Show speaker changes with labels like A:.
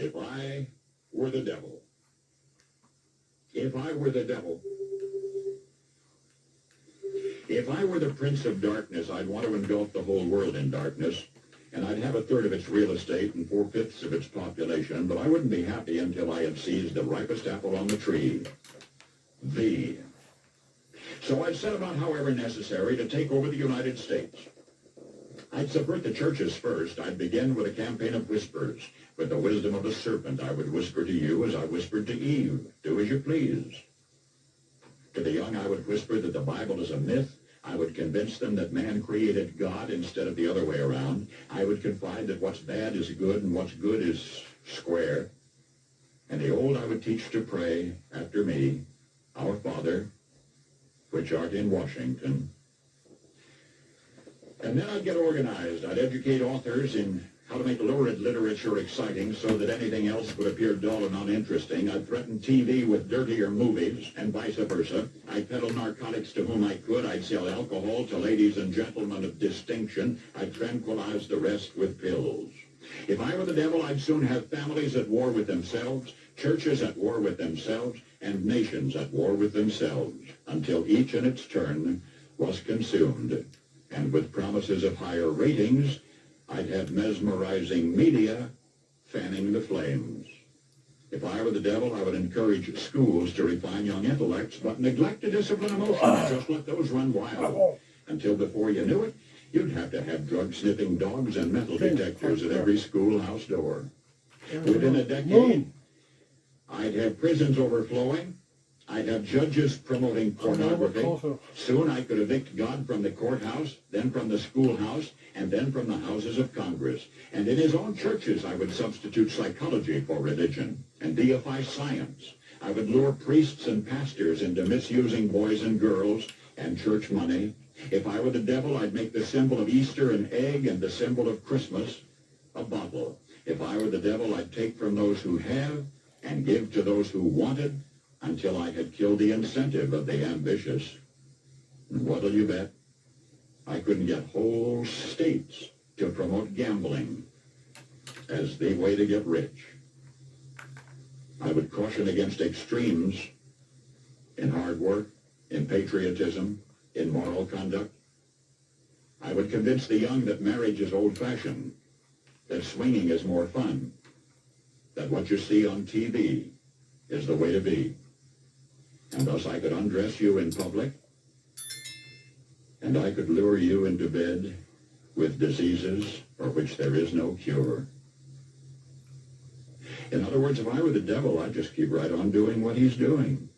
A: If I were the devil, if I were the devil, if I were the prince of darkness, I'd want to engulf the whole world in darkness, and I'd have a third of its real estate and 4/5 of its population, but I wouldn't be happy until I had seized the ripest apple on the tree. Thee. So I'd set about, however necessary, to take over the United States. I'd subvert the churches first. I'd begin with a campaign of whispers. With the wisdom of the serpent, I would whisper to you as I whispered to Eve, do as you please. To the young, I would whisper that the Bible is a myth. I would convince them that man created God instead of the other way around. I would confide that what's bad is good and what's good is square. And the old I would teach to pray after me, Our Father, which art in Washington. And then I'd get organized. I'd educate authors in how to make lurid literature exciting so that anything else would appear dull and uninteresting. I'd threaten TV with dirtier movies and vice versa. I'd peddle narcotics to whom I could. I'd sell alcohol to ladies and gentlemen of distinction. I'd tranquilize the rest with pills. If I were the devil, I'd soon have families at war with themselves, churches at war with themselves, and nations at war with themselves, until each in its turn was consumed. And with promises of higher ratings, I'd have mesmerizing media fanning the flames. If I were the devil, I would encourage schools to refine young intellects, but neglect to discipline emotions. Just let those run wild. Until before you knew it, you'd have to have drug-sniffing dogs and metal detectors at every schoolhouse door. Within a decade, I'd have prisons overflowing. I'd have judges promoting pornography. Soon I could evict God from the courthouse, then from the schoolhouse, and then from the houses of Congress. And in his own churches, I would substitute psychology for religion and deify science. I would lure priests and pastors into misusing boys and girls and church money. If I were the devil, I'd make the symbol of Easter an egg and the symbol of Christmas a bottle. If I were the devil, I'd take from those who have and give to those who wanted, until I had killed the incentive of the ambitious. And what'll you bet? I couldn't get whole states to promote gambling as the way to get rich. I would caution against extremes in hard work, in patriotism, in moral conduct. I would convince the young that marriage is old-fashioned, that swinging is more fun, that what you see on TV is the way to be. And thus I could undress you in public, and I could lure you into bed with diseases for which there is no cure. In other words, if I were the devil, I'd just keep right on doing what he's doing.